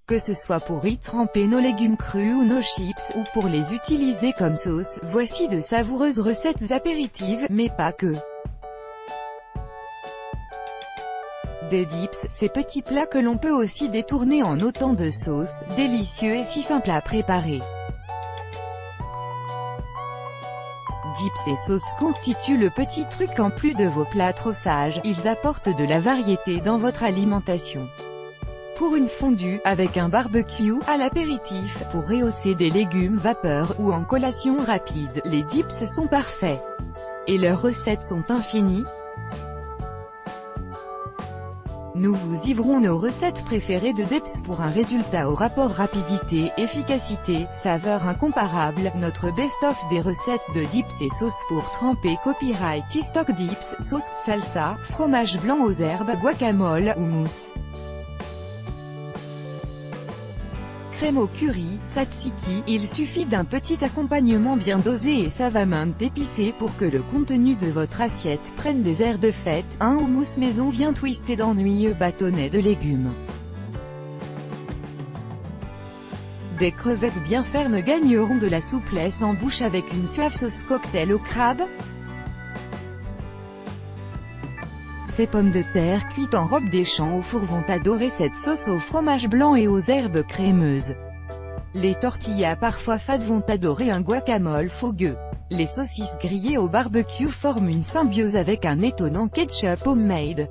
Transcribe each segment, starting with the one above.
Que ce soit pour y tremper nos légumes crus ou nos chips, ou pour les utiliser comme sauce, voici de savoureuses recettes apéritives, mais pas que. Des dips, ces petits plats que l'on peut aussi détourner en autant de sauces, délicieux et si simples à préparer. Dips et sauces constituent le petit truc en plus de vos plats trop sages, ils apportent de la variété dans votre alimentation. Pour une fondue, avec un barbecue, à l'apéritif, pour rehausser des légumes vapeur ou en collation rapide, les dips sont parfaits. Et leurs recettes sont infinies. Nous vous livrons nos recettes préférées de dips pour un résultat au rapport rapidité, efficacité, saveur incomparable. Notre best-of des recettes de dips et sauces pour tremper. Copyright TikTok. Dips, sauce, salsa, fromage blanc aux herbes, guacamole, hummus. Crème au curry, tzatziki, il suffit d'un petit accompagnement bien dosé et savamment épicé pour que le contenu de votre assiette prenne des airs de fête. Un houmous maison vient twister d'ennuyeux bâtonnets de légumes. Des crevettes bien fermes gagneront de la souplesse en bouche avec une suave sauce cocktail au crabe. Ces pommes de terre cuites en robe des champs au four vont adorer cette sauce au fromage blanc et aux herbes crémeuses. Les tortillas parfois fades vont adorer un guacamole fougueux. Les saucisses grillées au barbecue forment une symbiose avec un étonnant ketchup homemade.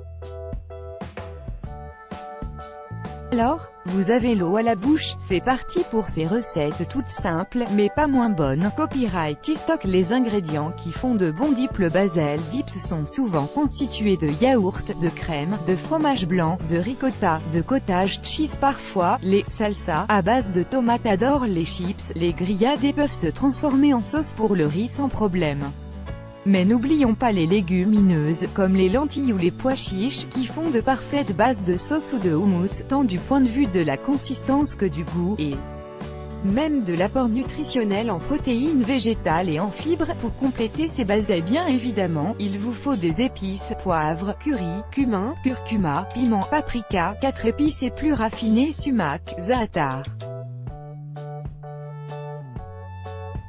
Alors, vous avez l'eau à la bouche, c'est parti pour ces recettes toutes simples, mais pas moins bonnes. Copyright TikTok. Les ingrédients qui font de bons dips. Le Basel dips sont souvent constitués de yaourt, de crème, de fromage blanc, de ricotta, de cottage cheese parfois, les salsas, à base de tomates adorent les chips, les grillades et peuvent se transformer en sauce pour le riz sans problème. Mais n'oublions pas les légumineuses, comme les lentilles ou les pois chiches, qui font de parfaites bases de sauce ou de houmous, tant du point de vue de la consistance que du goût, et même de l'apport nutritionnel en protéines végétales et en fibres. Pour compléter ces bases, bien évidemment, il vous faut des épices, poivre, curry, cumin, curcuma, piment, paprika, 4 épices et plus raffinées sumac, za'atar.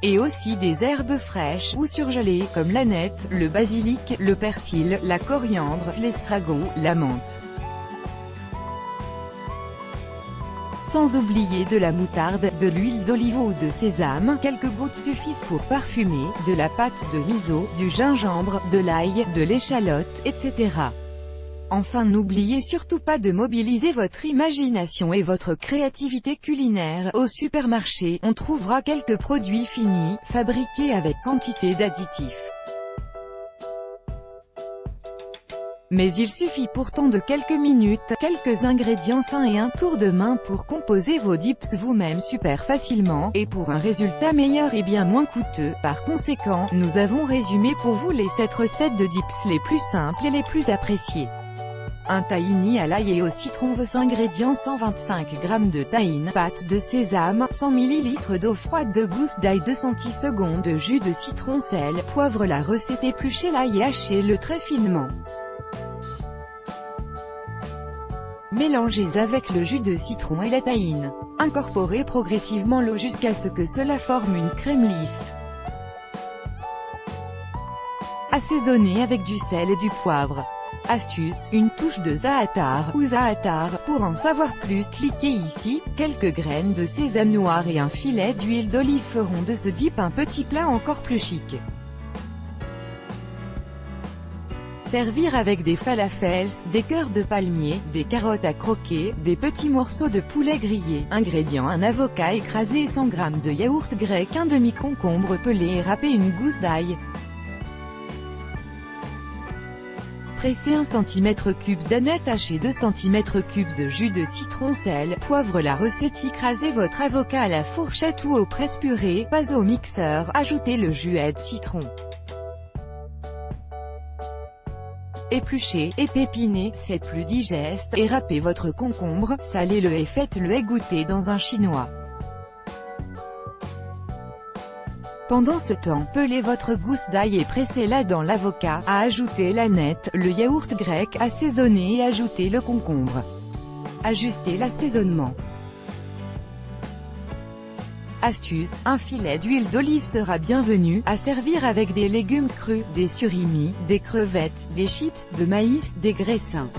Et aussi des herbes fraîches, ou surgelées, comme l'aneth, le basilic, le persil, la coriandre, l'estragon, la menthe. Sans oublier de la moutarde, de l'huile d'olive ou de sésame, quelques gouttes suffisent pour parfumer, de la pâte de miso, du gingembre, de l'ail, de l'échalote, etc. Enfin, n'oubliez surtout pas de mobiliser votre imagination et votre créativité culinaire. Au supermarché, on trouvera quelques produits finis, fabriqués avec quantité d'additifs. Mais il suffit pourtant de quelques minutes, quelques ingrédients sains et un tour de main pour composer vos dips vous-même super facilement, et pour un résultat meilleur et bien moins coûteux. Par conséquent, nous avons résumé pour vous les 7 recettes de dips les plus simples et les plus appréciées. Un tahini à l'ail et au citron. Vos ingrédients: 125 g de tahine, pâte de sésame, 100 ml d'eau froide, 2 gousses d'ail, 2 centisecondes de jus de citron, sel, poivre. La recette: épluchez l'ail et hachez-le très finement. Mélangez avec le jus de citron et la tahine. Incorporez progressivement l'eau jusqu'à ce que cela forme une crème lisse. Assaisonnez avec du sel et du poivre. Astuce, une touche de za'atar ou za'atar. Pour en savoir plus, cliquez ici. Quelques graines de sésame noir et un filet d'huile d'olive feront de ce dip un petit plat encore plus chic. Servir avec des falafels, des cœurs de palmier, des carottes à croquer, des petits morceaux de poulet grillé. Ingrédients: un avocat écrasé, 100 g de yaourt grec, un demi-concombre pelé et râpé, une gousse d'ail. Pressez 1 cm3 d'aneth hachée, 2 cm3 de jus de citron, sel, poivre. La recette: écrasez votre avocat à la fourchette ou au presse-purée, pas au mixeur, ajoutez le jus de citron. Épluchez, épépinez, c'est plus digeste, et râpez votre concombre, salez-le et faites-le égoutter dans un chinois. Pendant ce temps, pelez votre gousse d'ail et pressez-la dans l'avocat, ajoutez l'aneth, le yaourt grec, assaisonnez et ajoutez le concombre. Ajustez l'assaisonnement. Astuce, un filet d'huile d'olive sera bienvenu, à servir avec des légumes crus, des surimi, des crevettes, des chips de maïs, des graissins.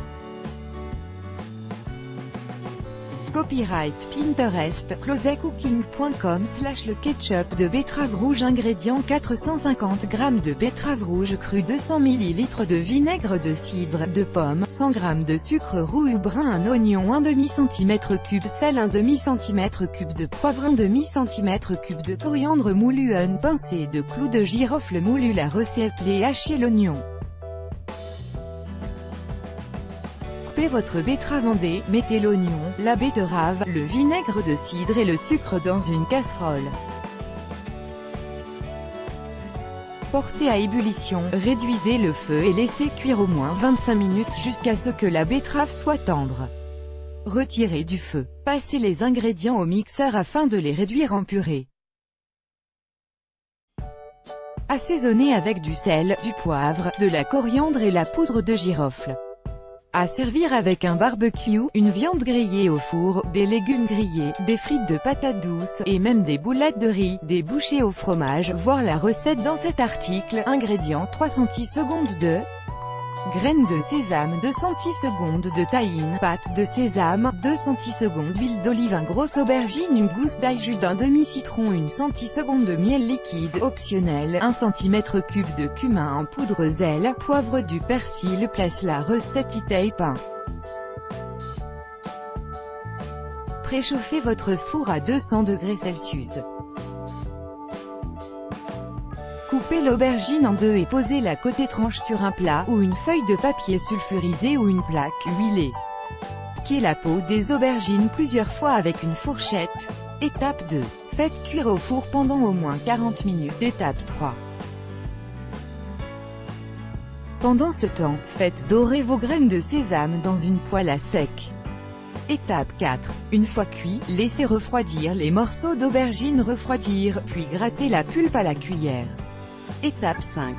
Copyright Pinterest, closetcooking.com/le ketchup de betterave rouge. Ingrédients 450 g de betterave rouge crue, 200 ml de vinaigre de cidre, de pommes, 100 g de sucre roux ou brun, un oignon 1/2 cm3, sel 1/2 cm3 de poivre, 1/2 cm3 de coriandre moulu, une pincée de clous de girofle moulu. La recette: et hachez l'oignon. Coupez votre betterave en dés, mettez l'oignon, la betterave, le vinaigre de cidre et le sucre dans une casserole. Portez à ébullition, réduisez le feu et laissez cuire au moins 25 minutes jusqu'à ce que la betterave soit tendre. Retirez du feu. Passez les ingrédients au mixeur afin de les réduire en purée. Assaisonnez avec du sel, du poivre, de la coriandre et la poudre de girofle. À servir avec un barbecue, une viande grillée au four, des légumes grillés, des frites de patates douces, et même des boulettes de riz, des bouchées au fromage. Voir la recette dans cet article. Ingrédients: 3 centis-secondes de graines de sésame, 2 centis-secondes de tahine, pâte de sésame, 2 centis-secondes d'huile d'olive, un gros aubergine, une gousse d'ail, jus d'un demi-citron, 1 centis-seconde de miel liquide, optionnel, 1 cm3 de cumin en poudre, sel, poivre, du persil. Place la recette e-tape 1. Préchauffez votre four à 200 degrés Celsius. Coupez l'aubergine en deux et posez-la côté tranche sur un plat, ou une feuille de papier sulfurisé ou une plaque huilée. Piquez la peau des aubergines plusieurs fois avec une fourchette. Étape 2. Faites cuire au four pendant au moins 40 minutes. Étape 3. Pendant ce temps, faites dorer vos graines de sésame dans une poêle à sec. Étape 4. Une fois cuit, laissez refroidir les morceaux d'aubergine, refroidir, puis grattez la pulpe à la cuillère. Étape 5.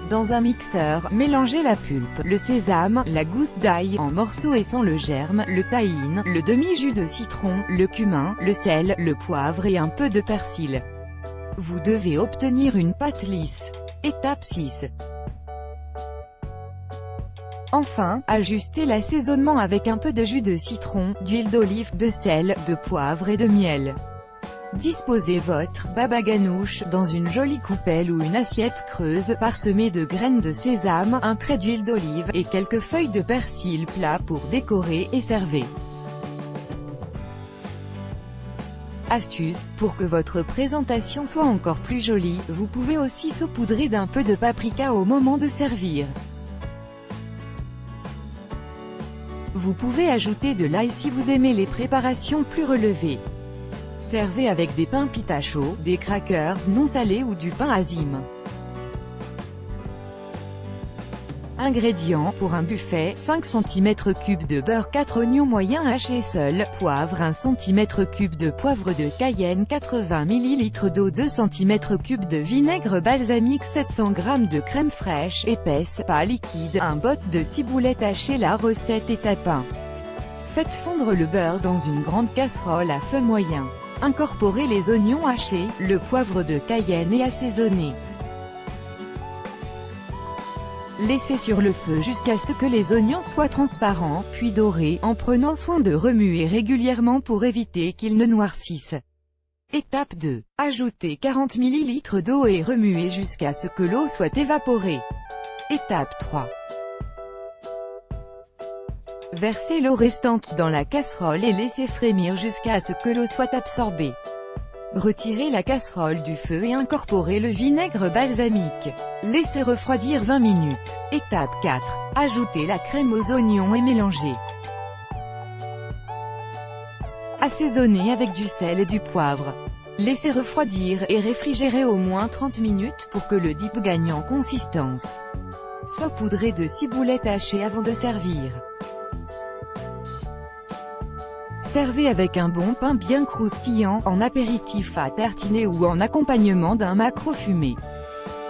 Dans un mixeur, mélangez la pulpe, le sésame, la gousse d'ail en morceaux et sans le germe, le tahine, le demi-jus de citron, le cumin, le sel, le poivre et un peu de persil. Vous devez obtenir une pâte lisse. Étape 6. Enfin, ajustez l'assaisonnement avec un peu de jus de citron, d'huile d'olive, de sel, de poivre et de miel. Disposez votre baba ganoush dans une jolie coupelle ou une assiette creuse, parsemée de graines de sésame, un trait d'huile d'olive, et quelques feuilles de persil plat pour décorer, et servez. Astuce, pour que votre présentation soit encore plus jolie, vous pouvez aussi saupoudrer d'un peu de paprika au moment de servir. Vous pouvez ajouter de l'ail si vous aimez les préparations plus relevées. Servez avec des pains pita chauds, des crackers non salés ou du pain azime. Ingrédients, pour un buffet, 5 cm3 de beurre, 4 oignons moyens hachés seuls, poivre, 1 cm3 de poivre de Cayenne, 80 ml d'eau, 2 cm3 de vinaigre balsamique, 700 g de crème fraîche, épaisse, pas liquide, un bot de ciboulette hachée. La recette étape 1. Faites fondre le beurre dans une grande casserole à feu moyen. Incorporez les oignons hachés, le poivre de Cayenne et assaisonnez. Laissez sur le feu jusqu'à ce que les oignons soient transparents, puis dorés, en prenant soin de remuer régulièrement pour éviter qu'ils ne noircissent. Étape 2. Ajoutez 40 ml d'eau et remuez jusqu'à ce que l'eau soit évaporée. Étape 3. Versez l'eau restante dans la casserole et laissez frémir jusqu'à ce que l'eau soit absorbée. Retirez la casserole du feu et incorporez le vinaigre balsamique. Laissez refroidir 20 minutes. Étape 4. Ajoutez la crème aux oignons et mélangez. Assaisonnez avec du sel et du poivre. Laissez refroidir et réfrigérer au moins 30 minutes pour que le dip gagne en consistance. Saupoudrez de ciboulette hachée avant de servir. Servez avec un bon pain bien croustillant, en apéritif à tartiner ou en accompagnement d'un maquereau fumé.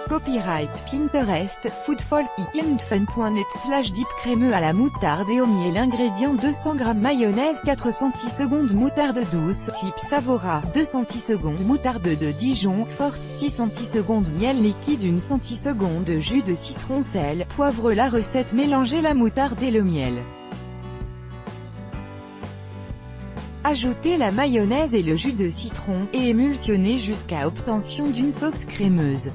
Copyright Pinterest, foodfolk.net/dip crémeux à la moutarde et au miel. Ingrédients 200 g mayonnaise 4 cent/s moutarde douce, type Savora 2 cent/s moutarde de Dijon forte 6 cent/s miel liquide 1 cent/s jus de citron sel, poivre. La recette: mélangez la moutarde et le miel. Ajoutez la mayonnaise et le jus de citron, et émulsionnez jusqu'à obtention d'une sauce crémeuse.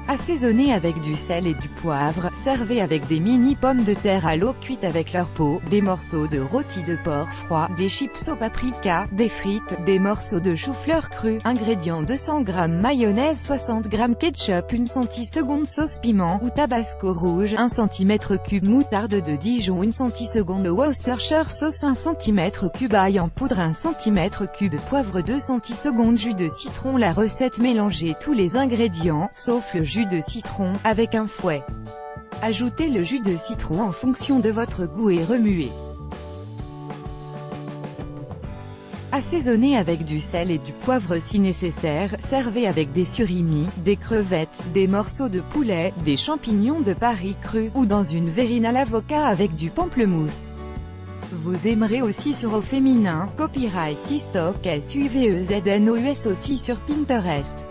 Assaisonnez avec du sel et du poivre, servez avec des mini pommes de terre à l'eau cuite avec leur peau, des morceaux de rôti de porc froid, des chips au paprika, des frites, des morceaux de chou-fleur cru. Ingrédients 200 g mayonnaise 60 g ketchup 1 cent/s sauce piment ou tabasco rouge 1 cm3 moutarde de Dijon 1 cent/s Worcestershire sauce 1 cm3 ail en poudre 1 cm3 poivre 2 cent/s jus de citron. La recette: mélangez tous les ingrédients, sauf le jus de citron, avec un fouet. Ajoutez le jus de citron en fonction de votre goût et remuez. Assaisonnez avec du sel et du poivre si nécessaire. Servez avec des surimi, des crevettes, des morceaux de poulet, des champignons de Paris crus, ou dans une verrine à l'avocat avec du pamplemousse. Vous aimerez aussi sur au féminin. Copyright TikTok SUVEZNOUS aussi sur Pinterest.